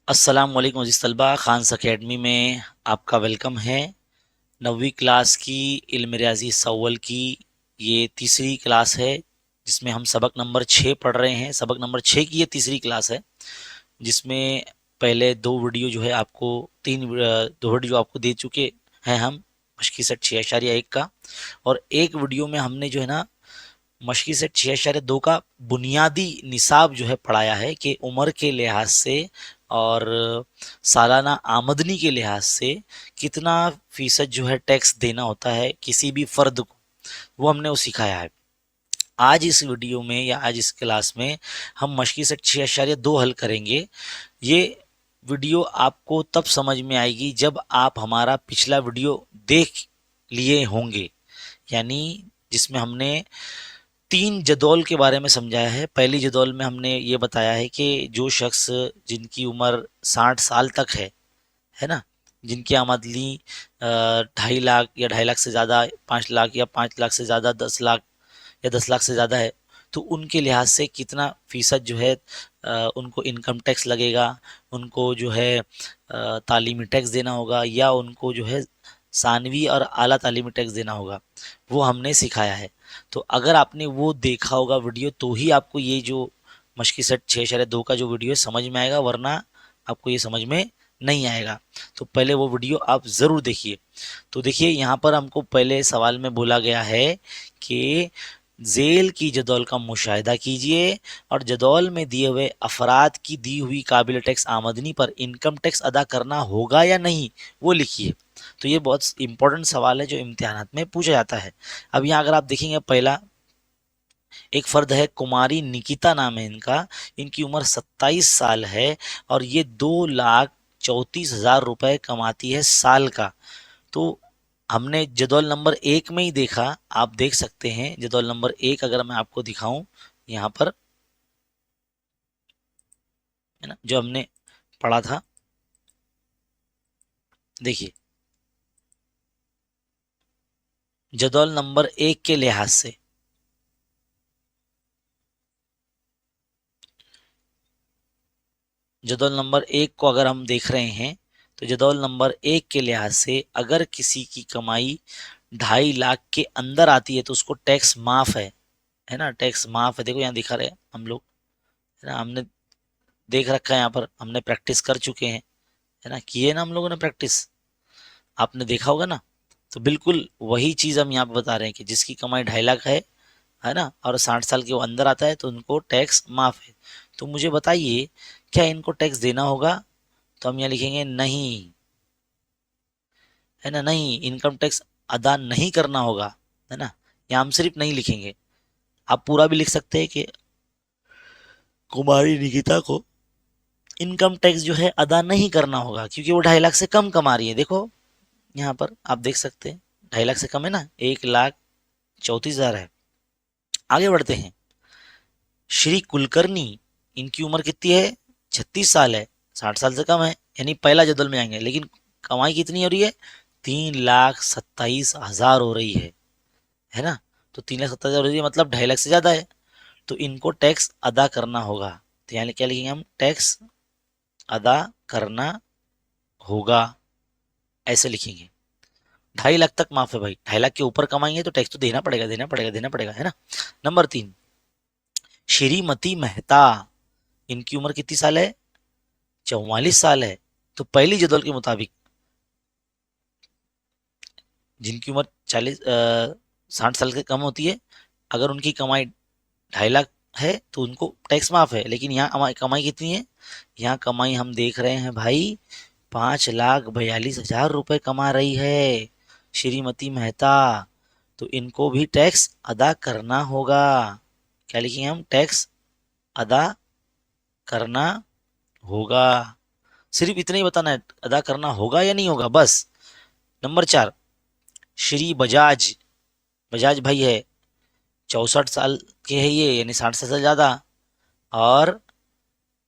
अस्सलाम वालेकुम अज़ीज़ तलबा, खान्स अकेडमी में आपका वेलकम है। 9वीं क्लास की इल्म रियाज़ी सव्वल की ये तीसरी क्लास है, जिसमें हम सबक नंबर 6 पढ़ रहे हैं। सबक नंबर 6 की ये तीसरी क्लास है, जिसमें पहले दो वीडियो जो है आपको दो वीडियो आपको दे चुके हैं हम, मशक़ी सेट 6.1 का। और एक वीडियो में हमने जो है ना मशक़ी सेट 6.2 का बुनियादी निसाब जो है पढ़ाया है कि उम्र के लिहाज से और सालाना आमदनी के लिहाज से कितना फीसद जो है टैक्स देना होता है किसी भी फर्द को, वो हमने वो सिखाया है। आज इस वीडियो में या आज इस क्लास में हम मशक़ी सेट 6.2 हल करेंगे। ये वीडियो आपको तब समझ में आएगी जब आप हमारा पिछला वीडियो देख लिए होंगे, यानी जिसमें हमने 3 जदौल के बारे में समझाया है। पहली जदौल में हमने ये बताया है कि जो शख्स जिनकी उम्र 60 साल तक है ना, जिनकी आमदनी 2.5 लाख या 2.5 लाख से ज़्यादा, 5 लाख या 5 लाख से ज़्यादा, 10 लाख या 10 लाख से ज़्यादा है, तो उनके लिहाज से कितना फ़ीसद जो है उनको इनकम टैक्स लगेगा, उनको जो है तालीमी टैक्स देना होगा, या उनको जो है सानवी और आला तालीमी टैक्स देना होगा, वो हमने सिखाया है। तो अगर आपने वो देखा होगा वीडियो, तो ही आपको ये जो मशक़ी सेट 6.2 का जो वीडियो है समझ में आएगा, वरना आपको ये समझ में नहीं आएगा। तो पहले वो वीडियो आप ज़रूर देखिए। तो देखिए, यहाँ पर हमको पहले सवाल में बोला गया है कि ज़ेल की जदौल का मुशाहिदा कीजिए और जदौल में दिए हुए अफराद की दी हुई काबिल टैक्स आमदनी पर इनकम टैक्स अदा करना होगा या नहीं, वो लिखिए। तो ये बहुत इंपॉर्टेंट सवाल है जो इम्तिहानात में पूछा जाता है। अब यहाँ अगर आप देखेंगे, पहला एक फ़र्द है, कुमारी निकिता नाम है इनका, इनकी उम्र 27 साल है और ये 2,34,000 रुपये कमाती है साल का। तो हमने जदौल नंबर 1 में ही देखा, आप देख सकते हैं जदौल नंबर 1 अगर मैं आपको दिखाऊं यहाँ पर, है ना, जो हमने पढ़ा था, देखिए जदौल नंबर 1 के लिहाज से जदौल नंबर 1 को अगर हम देख रहे हैं, तो जदौल नंबर 1 के लिहाज से अगर किसी की कमाई 2.5 लाख के अंदर आती है तो उसको टैक्स माफ है ना, टैक्स माफ है। देखो यहाँ दिखा रहे हैं हम लोग, है ना, हमने देख रखा है, यहाँ पर हमने प्रैक्टिस कर चुके हैं, है ना, किए ना हम लोगों ने प्रैक्टिस, आपने देखा होगा ना। तो बिल्कुल वही चीज़ हम यहाँ पे बता रहे हैं कि जिसकी कमाई 2.5 लाख है ना, और 60 साल के वो अंदर आता है तो उनको टैक्स माफ है। तो मुझे बताइए, क्या इनको टैक्स देना होगा? तो हम यहाँ लिखेंगे नहीं, है ना, नहीं, इनकम टैक्स अदा नहीं करना होगा, है ना। यहाँ हम सिर्फ नहीं लिखेंगे, आप पूरा भी लिख सकते हैं कि कुमारी निकिता को इनकम टैक्स जो है अदा नहीं करना होगा, क्योंकि वो 2.5 लाख से कम कमा रही है। देखो यहाँ पर आप देख सकते हैं, 2.5 लाख से कम है ना, 1,34,000 है। आगे बढ़ते हैं, श्री कुलकर्णी, इनकी उम्र कितनी है? 36 साल है, 60 साल से कम है, यानी पहला जदवल में आएंगे। लेकिन कमाई कितनी हो रही है? 3,27,000 हो रही है ना। तो 3,27,000 हो रही है, मतलब 2.5 लाख से ज्यादा है, तो इनको टैक्स अदा करना होगा। तो यहाँ क्या लिखेंगे हम? टैक्स अदा करना होगा, ऐसे लिखेंगे। 2.5 लाख तक माफ है भाई, 2.5 लाख के ऊपर कमाएंगे तो टैक्स तो देना पड़ेगा, देना पड़ेगा, देना पड़ेगा, है ना। नंबर 3, श्रीमती मेहता, इनकी उम्र कितनी साल है? 44 साल है। तो पहली जदवल के मुताबिक जिनकी उम्र 60 साल से कम होती है, अगर उनकी कमाई 2.5 लाख है तो उनको टैक्स माफ है। लेकिन यहाँ कमाई कितनी है? यहाँ कमाई हम देख रहे हैं भाई, 5,42,000 रुपये कमा रही है श्रीमती मेहता, तो इनको भी टैक्स अदा करना होगा। क्या लिखेंगे हम? टैक्स अदा करना होगा। सिर्फ इतना ही बताना है, अदा करना होगा या नहीं होगा, बस। नंबर 4, श्री बजाज, बजाज भाई है, 64 साल के है ये, यानी 60 से ज्यादा, और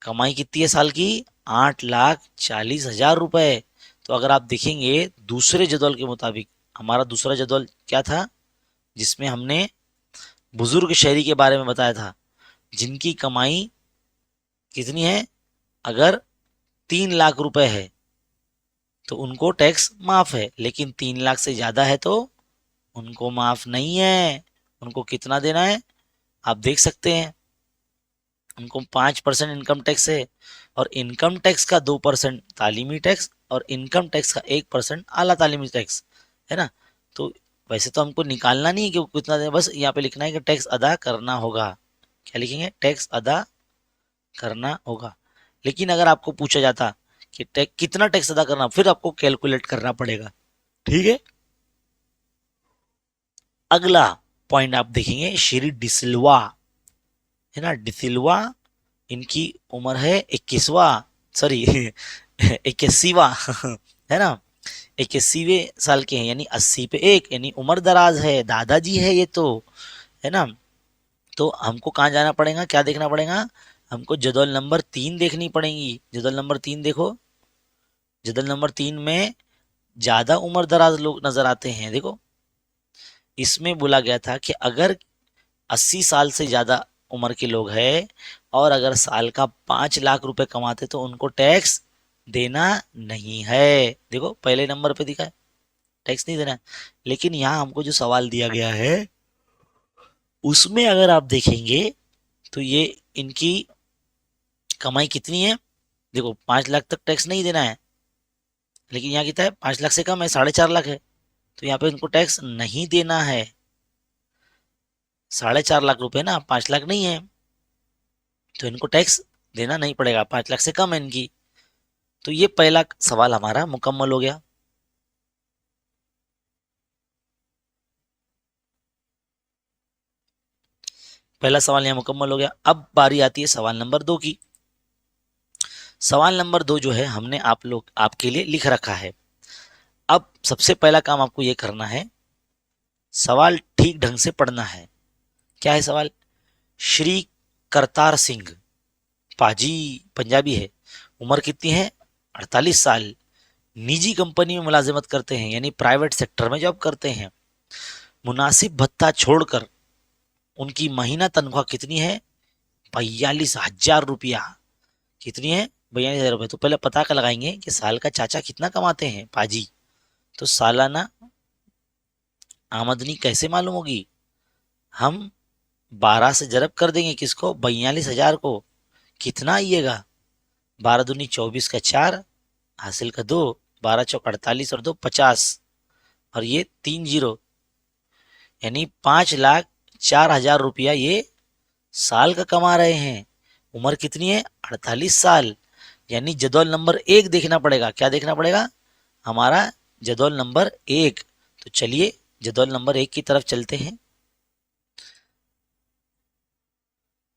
कमाई कितनी है साल की? 8,40,000 रुपए। तो अगर आप देखेंगे दूसरे जदवल के मुताबिक, हमारा दूसरा जदवल क्या था जिसमें हमने बुजुर्ग शहरी के बारे में बताया था, जिनकी कमाई कितनी है? अगर 3 लाख रुपए है तो उनको टैक्स माफ है, लेकिन 3 लाख से ज्यादा है तो उनको माफ नहीं है। उनको कितना देना है आप देख सकते हैं। उनको 5% इनकम टैक्स है, और इनकम टैक्स का 2% तालीमी टैक्स, और इनकम टैक्स का 1% आला तालीमी टैक्स है ना। तो वैसे तो हमको निकालना नहीं है कि वो कितना दें, बस यहाँ पे लिखना है कि टैक्स अदा करना होगा। क्या लिखेंगे? टैक्स अदा करना होगा। लेकिन अगर आपको पूछा जाता कि टैक्स कितना टैक्स अदा करना, फिर आपको कैलकुलेट करना पड़ेगा। ठीक है। अगला पॉइंट आप देखेंगे, श्री डिसिल्वा है ना। डिसिल्वा, इनकी उम्र है 21वां, सॉरी 81वां है ना। 81वें साल के हैं, यानी 80 पे 1, यानी उम्र दराज है, दादाजी है ये तो, है ना। तो हमको कहाँ जाना पड़ेगा, क्या देखना पड़ेगा? हमको जदवल नंबर 3 देखनी पड़ेगी। जदवल नंबर 3 देखो। जदवल नंबर 3 में ज्यादा उम्र दराज लोग नजर आते हैं। देखो, इसमें बोला गया था कि अगर 80 साल से ज्यादा उम्र के लोग हैं और अगर साल का 5 लाख रुपए कमाते तो उनको टैक्स देना नहीं है। देखो पहले नंबर पे दिखा है, टैक्स नहीं देना है। लेकिन यहाँ हमको जो सवाल दिया गया है उसमें अगर आप देखेंगे तो ये इनकी कमाई कितनी है। देखो 5 लाख तक टैक्स नहीं देना है, लेकिन यहाँ कितना है? 5 लाख से कम है, 4.5 लाख है, तो यहाँ पे इनको टैक्स नहीं देना है। 4.5 लाख रुपए ना, 5 लाख नहीं है, तो इनको टैक्स देना नहीं पड़ेगा। 5 लाख से कम है इनकी। तो ये पहला सवाल हमारा मुकम्मल हो गया। पहला सवाल यहाँ मुकम्मल हो गया। अब बारी आती है सवाल नंबर 2 की। सवाल नंबर 2 जो है हमने आप लोग आपके लिए लिख रखा है। अब सबसे पहला काम आपको ये करना है, सवाल ठीक ढंग से पढ़ना है। क्या है सवाल? श्री करतार सिंह पाजी, पंजाबी है, उम्र कितनी है? 48 साल, निजी कंपनी में मुलाजिमत करते हैं, यानी प्राइवेट सेक्टर में जॉब करते हैं। मुनासिब भत्ता छोड़कर उनकी महीना तनख्वाह कितनी है? 42,000 रुपया। कितनी है? 42,000 रुपये। तो पहले पता का लगाएंगे कि साल का चाचा कितना कमाते हैं पाजी। तो सालाना आमदनी कैसे मालूम होगी? हम 12 से जरब कर देंगे किसको? 42,000 को। कितना आइएगा? 12 दूनी 24 का 4, हासिल का 2, 12 चौक 48 और 2 50, और ये 3 जीरो, यानी 5,04,000 रुपया ये साल का कमा रहे हैं। उम्र कितनी है? 48 साल। यानी जदौल नंबर 1 देखना पड़ेगा। क्या देखना पड़ेगा? हमारा जदौल नंबर 1। तो चलिए जदौल नंबर 1 की तरफ चलते हैं।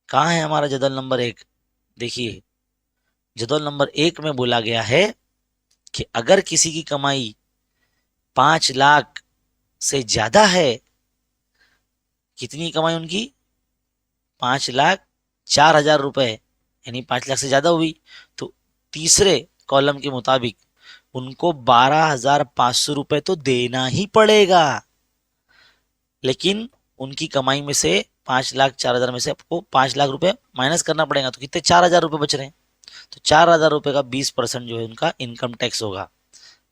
कहाँ है हमारा जदौल नंबर 1? देखिए, जदौल नंबर 1 में बोला गया है कि अगर किसी की कमाई 5 लाख से ज्यादा है, कितनी कमाई उनकी? 5,04,000 रुपए, यानी 5 लाख से ज्यादा हुई, तो तीसरे कॉलम के मुताबिक उनको 12,500 रुपए तो देना ही पड़ेगा। लेकिन उनकी कमाई में से 5,04,000 में से आपको 5 लाख रुपए माइनस करना पड़ेगा, तो कितने? 4,000 रुपए बच रहे हैं। तो 4,000 रुपए का 20% जो है उनका इनकम टैक्स होगा।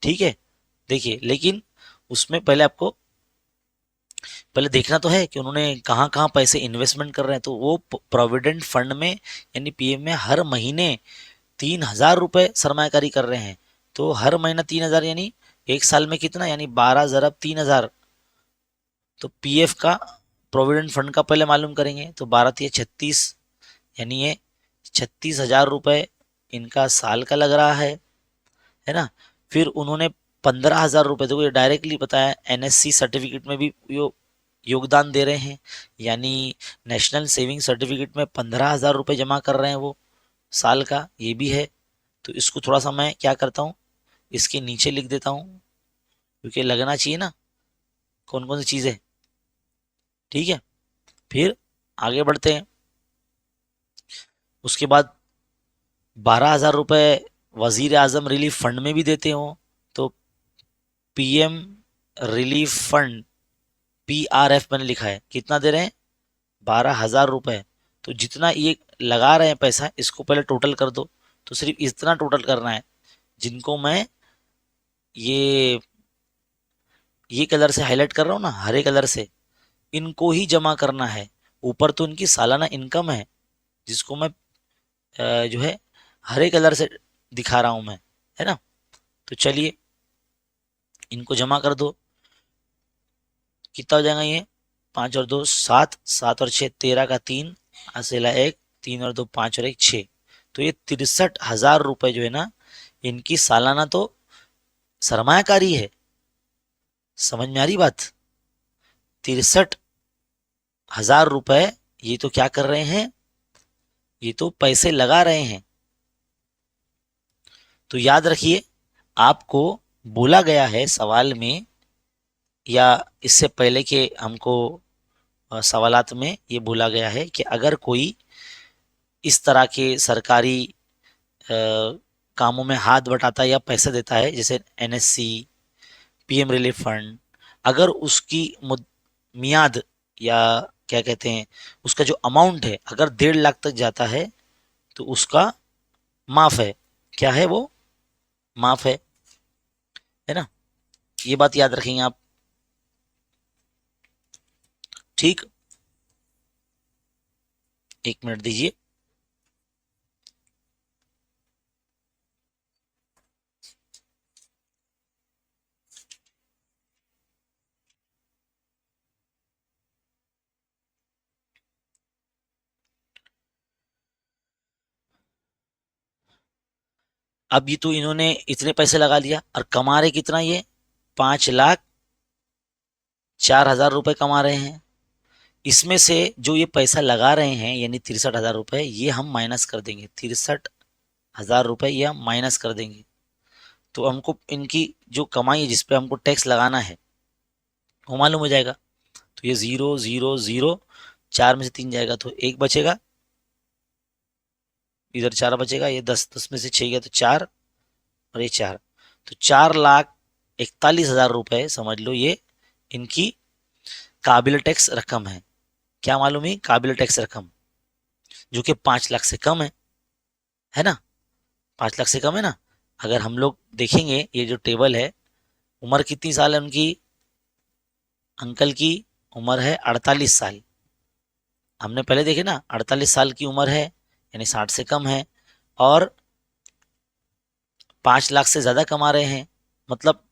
ठीक है। देखिए, लेकिन उसमें पहले आपको पहले देखना तो है कि उन्होंने कहाँ कहाँ पैसे इन्वेस्टमेंट कर रहे हैं। तो वो प्रोविडेंट फंड में यानी पीएफ में हर महीने 3,000 रुपए सरमायाकारी कर रहे हैं। तो हर महीना 3,000, यानी एक साल में कितना? यानी 12 ज़रब 3,000। तो पीएफ का, प्रोविडेंट फंड का पहले मालूम करेंगे। तो 12 तिया 36, यानी ये 36,000 रुपए इनका साल का लग रहा है ना। फिर उन्होंने 15,000 रुपए, देखो ये डायरेक्टली बताया, एनएससी सर्टिफिकेट में भी योगदान दे रहे हैं, यानी नेशनल सेविंग सर्टिफिकेट में 15,000 रुपए जमा कर रहे हैं वो साल का, ये भी है। तो इसको थोड़ा सा मैं क्या करता हूँ, इसके नीचे लिख देता हूँ, क्योंकि लगना चाहिए ना कौन कौन सी चीज़ें। ठीक है। फिर आगे बढ़ते हैं। उसके बाद 12,000 रुपए वजीर आजम रिलीफ फंड में भी देते हो, तो पीएम रिलीफ फंड पीआरएफ मैंने लिखा है, कितना दे रहे हैं? 12,000 रुपए। तो जितना ये लगा रहे हैं पैसा, इसको पहले टोटल कर दो। तो सिर्फ इतना टोटल करना है, जिनको मैं ये कलर से हाईलाइट कर रहा हूँ ना, हरे कलर से, इनको ही जमा करना है। ऊपर तो इनकी सालाना इनकम है, जिसको मैं जो है हरे कलर से दिखा रहा हूं मैं, है ना। तो चलिए इनको जमा कर दो। कितना हो जाएगा ये, 5 और 2 7, 7 और 6 13 का 3, असेला 1, 3 और 2 5 और 1 6। तो ये 63,000 रुपए जो है ना, इनकी सालाना तो सरमायाकारी है। समझ में आ रही बात? 63,000 रुपए ये तो क्या कर रहे हैं, ये तो पैसे लगा रहे हैं। तो याद रखिए, आपको बोला गया है सवाल में, या इससे पहले के हमको सवालात में ये बोला गया है कि अगर कोई इस तरह के सरकारी कामों में हाथ बटाता है या पैसे देता है, जैसे एनएससी, पीएम रिलीफ फंड, अगर उसकी मियाद, या क्या कहते हैं, उसका जो अमाउंट है, अगर 1.5 लाख तक जाता है, तो उसका माफ है। क्या है वो? माफ है ना। ये बात याद रखेंगे आप, ठीक। 1 मिनट दीजिए। अब ये तो इन्होंने इतने पैसे लगा लिया, और कमा रहे कितना ये, 5,04,000 रुपए कमा रहे हैं। इसमें से जो ये पैसा लगा रहे हैं, यानी 63,000 रुपए, ये हम माइनस कर देंगे। 63,000 रुपए ये हम माइनस कर देंगे, तो हमको इनकी जो कमाई है, जिसपे हमको टैक्स लगाना है, वो मालूम हो जाएगा। तो ये 0 0 0, 4 में से 3 जाएगा तो 1 बचेगा, इधर 4 बचेगा, ये 10, 10 में से 6 गया तो 4, और ये 4। तो 4,41,000 रुपए समझ लो, ये इनकी काबिल टैक्स रकम है। क्या मालूम है? काबिल टैक्स रकम, जो कि 5 लाख से कम है ना। 5 लाख से कम है ना। अगर हम लोग देखेंगे ये जो टेबल है, उम्र कितनी साल है उनकी, अंकल की उम्र है 48 साल। हमने पहले देखे ना, 48 साल की उम्र है, यानी 60 से कम है, और 5 लाख से ज्यादा कमा रहे हैं। मतलब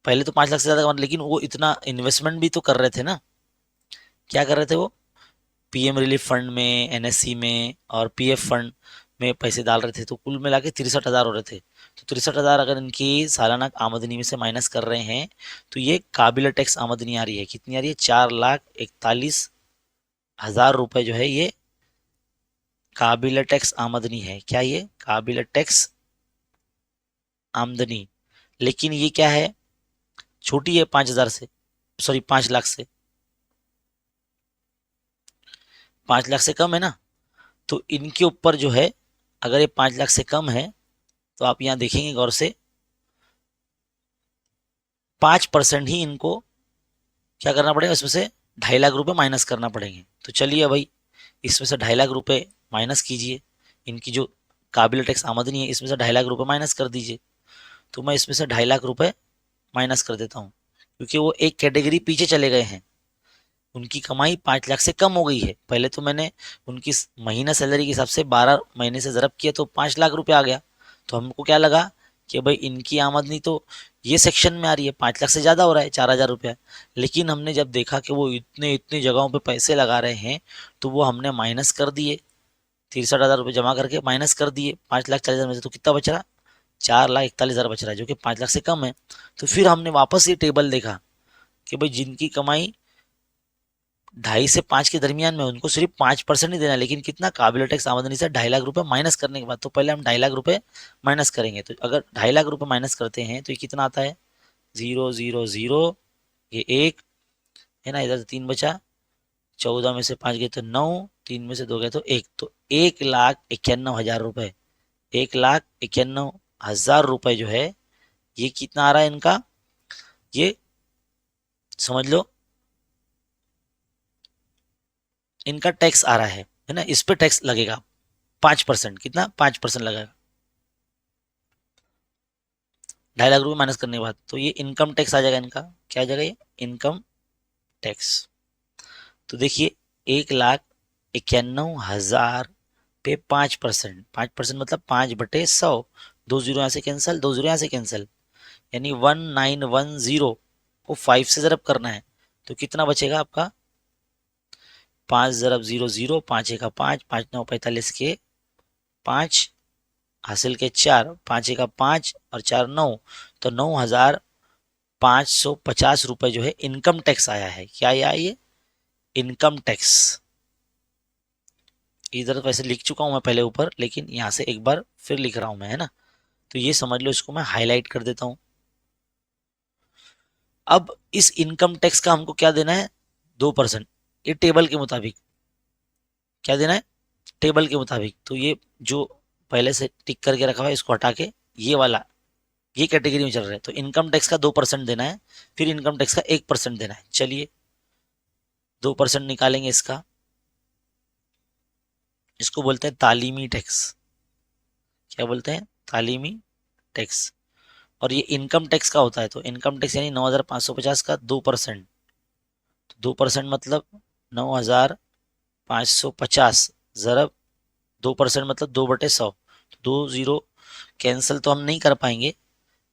पहले तो 5 लाख से ज्यादा कमा, लेकिन वो इतना इन्वेस्टमेंट भी तो कर रहे थे ना। क्या कर रहे थे वो? पीएम रिलीफ फंड में, एनएससी में और पीएफ फंड में पैसे डाल रहे थे। तो कुल मिला के 63,000 हो रहे थे। तो 63,000 अगर इनकी सालाना आमदनी में से माइनस कर रहे हैं, तो ये काबिल टैक्स आमदनी आ रही है। कितनी आ रही है? 4,41,000 रुपए जो है, ये काबिल टैक्स आमदनी है। क्या ये काबिल टैक्स आमदनी? लेकिन ये क्या है, छोटी है 5,000 से, सॉरी 5 लाख से। 5 लाख से कम है ना। तो इनके ऊपर जो है, अगर ये 5 लाख से कम है, तो आप यहाँ देखेंगे गौर से, 5% ही इनको क्या करना पड़ेगा, इसमें से 2.5 लाख रुपए माइनस करना पड़ेंगे। तो चलिए भाई, इसमें से 2.5 लाख रुपए माइनस कीजिए। इनकी जो काबिल टैक्स आमदनी है, इसमें से 2.5 लाख रुपए माइनस कर दीजिए। तो मैं इसमें से 2.5 लाख रुपए माइनस कर देता हूँ, क्योंकि वो एक कैटेगरी पीछे चले गए हैं। उनकी कमाई 5 लाख से कम हो गई है। पहले तो मैंने उनकी महीना सैलरी के हिसाब से 12 महीने से ज़रब किया, तो 5 लाख रुपए आ गया। तो हमको क्या लगा कि भाई इनकी आमदनी तो ये सेक्शन में आ रही है, 5 लाख से ज़्यादा हो रहा है, 4,000 रुपया। लेकिन हमने जब देखा कि वो इतने इतने जगहों पे पैसे लगा रहे हैं, तो वो हमने माइनस कर दिए। 63,000 रुपये जमा करके माइनस कर दिए 5,40,000 में से। तो कितना बच रहा? 4,41,000 बच रहा है, जो कि 5 लाख से कम है। तो फिर हमने वापस ये टेबल देखा कि भाई जिनकी कमाई 2.5 से 5 के दरमियान में, उनको सिर्फ 5% ही देना है। लेकिन कितना? काबिल टैक्स आमदनी से 2.5 लाख रुपए माइनस करने के बाद। तो पहले हम 2.5 लाख रुपए माइनस करेंगे। तो अगर 2.5 लाख रुपए माइनस करते हैं, तो ये कितना आता है? 0 0 0, ये 1 है ना, इधर से 3 बचा, 14 में से 5 गए तो 9, 3 में से 2 गए तो 1। तो 1,91,000 रुपए, 1,91,000 रुपए जो है, ये कितना आ रहा है इनका, ये समझ लो इनका टैक्स आ रहा है ना। इस पे टैक्स लगेगा 5%। कितना? 5% लगेगा। ₹2.5 लाख माइनस करने के बाद, तो ये इनकम टैक्स आ जाएगा इनका। क्या आ जाएगा ये? Income tax. तो देखिए 1,91,000 पे 5%, 5% मतलब 5/100, 2 जीरो यहाँ से कैंसिल, 2 जीरो यहाँ से कैंसिल, यानी 1910 को 5 से ज़रब करना है, तो कितना बचेगा आपका? 5 ज़रब 0 0, 5 एका 5, 5 9 45 के 5 हासिल के 4, 5 एका 5 और 4 9, तो 9,550 रुपए जो है इनकम टैक्स आया है। क्या आया ये? Income tax. इधर तो वैसे लिख चुका हूं मैं पहले ऊपर, लेकिन यहाँ से एक बार फिर लिख रहा हूं मैं, है ना। तो ये समझ लो, इसको मैं हाईलाइट कर देता हूं। अब इस इनकम टैक्स का हमको क्या देना है? 2%। ये टेबल के मुताबिक क्या देना है? टेबल के मुताबिक। तो ये जो पहले से टिक करके रखा हुआ है इसको हटा के ये वाला, ये कैटेगरी में चल रहा है, तो इनकम टैक्स का 2% देना है, फिर इनकम टैक्स का 1% देना है। चलिए 2% निकालेंगे इसका, इसको बोलते हैं तालीमी टैक्स। क्या बोलते हैं? तालीमी टैक्स। और ये इनकम टैक्स का होता है, तो इनकम टैक्स यानी 9,550 का 2%, तो 2% मतलब 9,550 ज़रब 2% मतलब 2/100, तो 2 जीरो कैंसिल तो हम नहीं कर पाएंगे,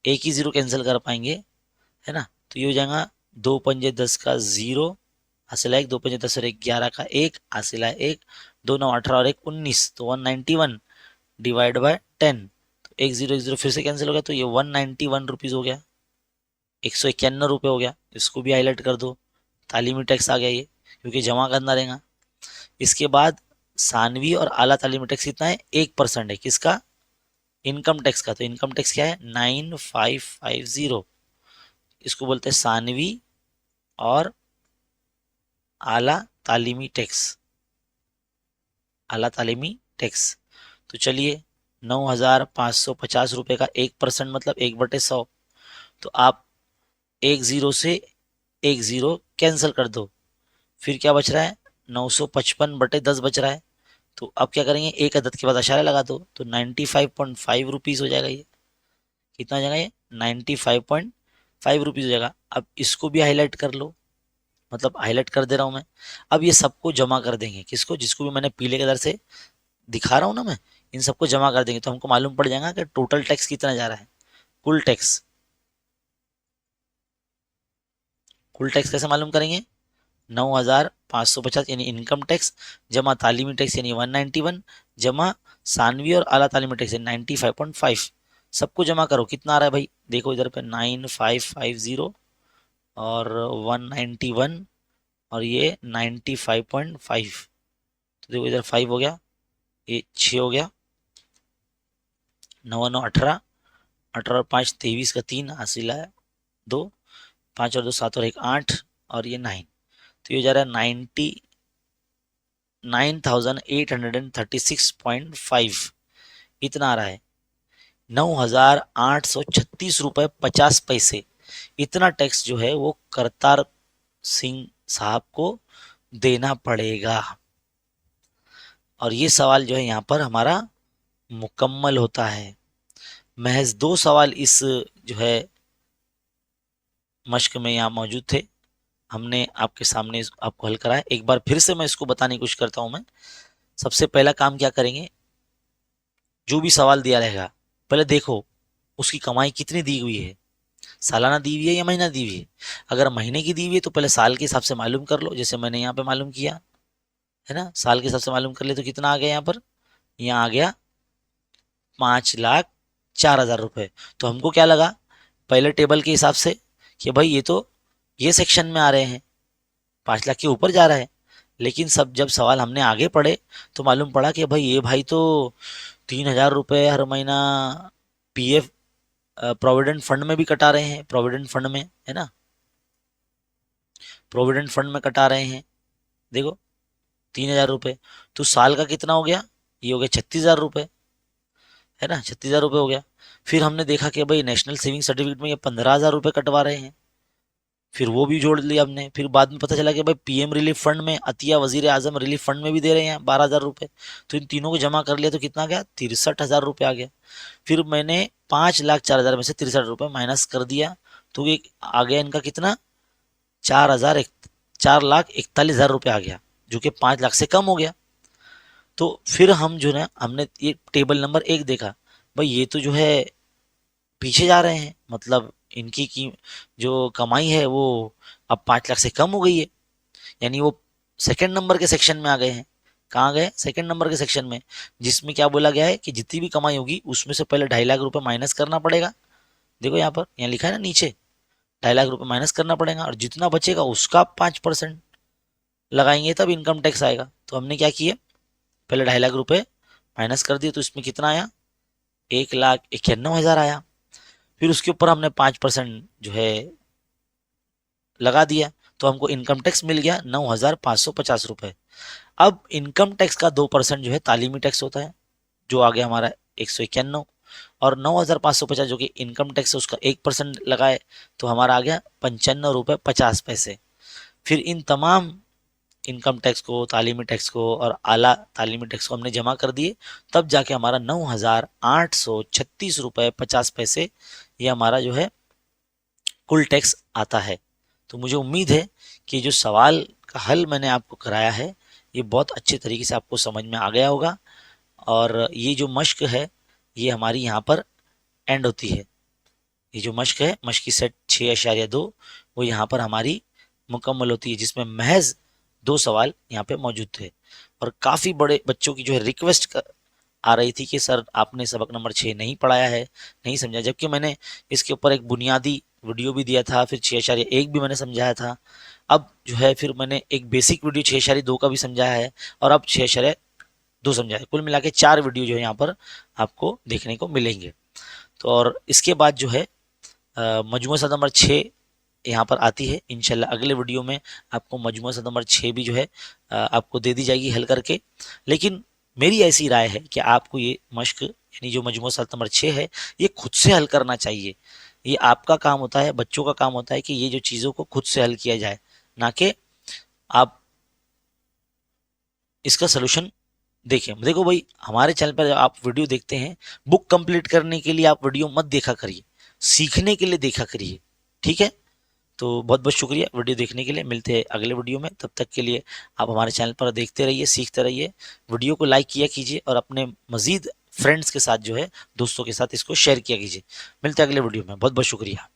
एक ही जीरो कैंसिल कर पाएंगे, है ना। तो ये हो जाएगा 2 पंजे 10 का 0 हासिल है 1, 2 पंजे 10 और 1 11 का 1 हासिल है 1, 2 9 18 और 1 19, तो 191 डिवाइड बाय 10, तो 1 0 1 0 फिर से कैंसिल हो गया, तो ये 191 रुपीज़ हो गया, 191 रुपये हो गया। इसको भी हाईलाइट कर दो, तालीमी टैक्स आ गया ये, क्योंकि जमा करना रहेगा। इसके बाद सानवी और आला तालीमी टैक्स कितना है? 1% है। किसका? इनकम टैक्स का। तो इनकम टैक्स क्या है? 9550। इसको बोलते हैं सानवी और आला तालीमी टैक्स, आला तालीमी टैक्स। तो चलिए 9,550 रुपये का 1% मतलब 1/100, तो आप 1 जीरो से 1 जीरो कैंसिल कर दो, फिर क्या बच रहा है? 955/10 बच रहा है। तो अब क्या करेंगे? एक अदद के बाद अशारे लगा दो, तो 95.5 रुपीज़ हो जाएगा ये। कितना हो जाएगा ये? 95.5 रुपीज़ हो जाएगा। अब इसको भी हाईलाइट कर लो, मतलब हाईलाइट कर दे रहा हूँ मैं। अब ये सबको जमा कर देंगे, किसको? जिसको भी मैंने पीले कलर से दिखा रहा हूँ ना मैं, इन सबको जमा कर देंगे, तो हमको मालूम पड़ जाएगा कि टोटल टैक्स कितना जा रहा है। कुल टैक्स, कुल टैक्स कैसे मालूम करेंगे? 9,550 यानी इनकम टैक्स, जमा तालीमी टैक्स यानी 191, जमा सानवी और आला तालीमी टैक्स यानी 95.5। सबको जमा करो, कितना आ रहा है भाई? देखो इधर पे 9550 और 191 और ये 95.5, तो देखो इधर 5 हो गया, ये 6 हो गया, 9 9 18, 18 और 5 23 का 3 हासिल है 2, 5 और 2 7 और 1 8 और ये 9, तो ये जा रहा है 99,836.5, इतना आ रहा है। 9,836 रुपये 50 पैसे, इतना टैक्स जो है वो करतार सिंह साहब को देना पड़ेगा। और ये सवाल जो है यहाँ पर हमारा मुकम्मल होता है। महज 2 सवाल इस जो है मश्क में यहाँ मौजूद थे, हमने आपके सामने आपको हल कराया। एक बार फिर से मैं इसको बताने की कोशिश करता हूँ। मैं सबसे पहला काम क्या करेंगे? जो भी सवाल दिया रहेगा पहले देखो उसकी कमाई कितनी दी हुई है, सालाना दी हुई है या महीना दी हुई है। अगर महीने की दी हुई है तो पहले साल के हिसाब से मालूम कर लो, जैसे मैंने यहाँ पे मालूम किया है ना। साल के हिसाब से मालूम कर ले तो कितना आ गया यहाँ पर? यहाँ आ गया 5,04,000 रुपये। तो हमको क्या लगा पहले टेबल के हिसाब से कि भाई ये तो ये सेक्शन में आ रहे हैं, 5 लाख के ऊपर जा रहा है। लेकिन सब जब सवाल हमने आगे पढ़े तो मालूम पड़ा कि भाई ये भाई तो 3,000 रुपये हर महीना पीएफ प्रोविडेंट फंड में भी कटा रहे हैं, प्रोविडेंट फंड में, है ना, प्रोविडेंट फंड में कटा रहे हैं। देखो 3,000 रुपये, तो साल का कितना हो गया? ये हो गया 36,000 रुपये, है ना, 36,000 रुपये हो गया। फिर हमने देखा कि भाई नेशनल सेविंग सर्टिफिकेट में ये 15,000 रुपये कटवा रहे हैं, फिर वो भी जोड़ लिया हमने। फिर बाद में पता चला कि भाई पीएम रिलीफ फंड में, अतिया वजीर आजम रिलीफ फंड में भी दे रहे हैं 12,000 रुपये। तो इन तीनों को जमा कर लिया तो कितना गया? 63,000 रुपये आ गया। फिर मैंने 5,04,000 में से 63 रुपये माइनस कर दिया तो ये आ गया इनका कितना, 4,41,000 रुपये आ गया, जो कि 5 लाख से कम हो गया। तो फिर हम जो है हमने ये टेबल नंबर 1 देखा, भाई ये तो जो है पीछे जा रहे हैं, मतलब इनकी की जो कमाई है वो अब 5 लाख से कम हो गई है, यानी वो सेकंड नंबर के सेक्शन में आ गए हैं। कहाँ गए, सेकंड नंबर के सेक्शन में, जिसमें क्या बोला गया है कि जितनी भी कमाई होगी उसमें से पहले 2.5 लाख रुपए माइनस करना पड़ेगा। देखो यहाँ पर, यहाँ लिखा है ना नीचे, 2.5 लाख रुपए माइनस करना पड़ेगा और जितना बचेगा उसका 5% लगाएंगे तब इनकम टैक्स आएगा। तो हमने क्या किया, पहले 2.5 लाख रुपए माइनस कर दिए तो इसमें कितना आया, 1,91,000 आया। फिर उसके ऊपर हमने 5% जो है लगा दिया तो हमको इनकम टैक्स मिल गया 9,550 रुपए। अब इनकम टैक्स का 2% जो है तालीमी टैक्स होता है, जो आ गया हमारा 191, और 9,550 जो कि इनकम टैक्स है उसका 1% लगाए तो हमारा आ गया 95 रुपये 50 पैसे। फिर इन तमाम इनकम टैक्स को, तालीमी टैक्स को और आला तालीमी टैक्स को हमने जमा कर दिए, तब जाके हमारा 9,836 रुपये 50 पैसे ये हमारा जो है कुल टैक्स आता है। तो मुझे उम्मीद है कि जो सवाल का हल मैंने आपको कराया है ये बहुत अच्छे तरीके से आपको समझ में आ गया होगा, और ये जो मश्क है ये हमारी यहाँ पर एंड होती है। ये जो मश्क है, मश्क की सेट 6.2 वो यहाँ पर हमारी मुकम्मल होती है, जिसमें महज 2 सवाल यहाँ पे मौजूद थे। और काफ़ी बड़े बच्चों की जो है रिक्वेस्ट आ रही थी कि सर आपने सबक नंबर 6 नहीं पढ़ाया है, नहीं समझा, जबकि मैंने इसके ऊपर एक बुनियादी वीडियो भी दिया था, फिर 6.1 भी मैंने समझाया था। अब जो है फिर मैंने एक बेसिक वीडियो 6.2 का भी समझाया है और अब 6.2 समझाया है। कुल मिला के 4 वीडियो जो है यहाँ पर आपको देखने को मिलेंगे। तो और इसके बाद जो है मजमूआ सवाल नंबर 6 यहाँ पर आती है। इंशाल्लाह अगले वीडियो में आपको मजमूआ सवाल नंबर 6 भी जो है आपको दे दी जाएगी हल करके। लेकिन मेरी ऐसी राय है कि आपको ये मश्क यानी जो मजमूआ सवाल नंबर 6 है ये खुद से हल करना चाहिए। ये आपका काम होता है, बच्चों का काम होता है कि ये जो चीज़ों को खुद से हल किया जाए, ना कि आप इसका सोल्यूशन देखें। देखो भाई, हमारे चैनल पर जब आप वीडियो देखते हैं, बुक कंप्लीट करने के लिए आप वीडियो मत देखा करिए, सीखने के लिए देखा करिए, ठीक है। तो बहुत बहुत शुक्रिया वीडियो देखने के लिए, मिलते हैं अगले वीडियो में। तब तक के लिए आप हमारे चैनल पर देखते रहिए, सीखते रहिए। वीडियो को लाइक किया कीजिए और अपने मज़ीद फ्रेंड्स के साथ जो है, दोस्तों के साथ इसको शेयर किया कीजिए। मिलते हैं अगले वीडियो में, बहुत बहुत शुक्रिया।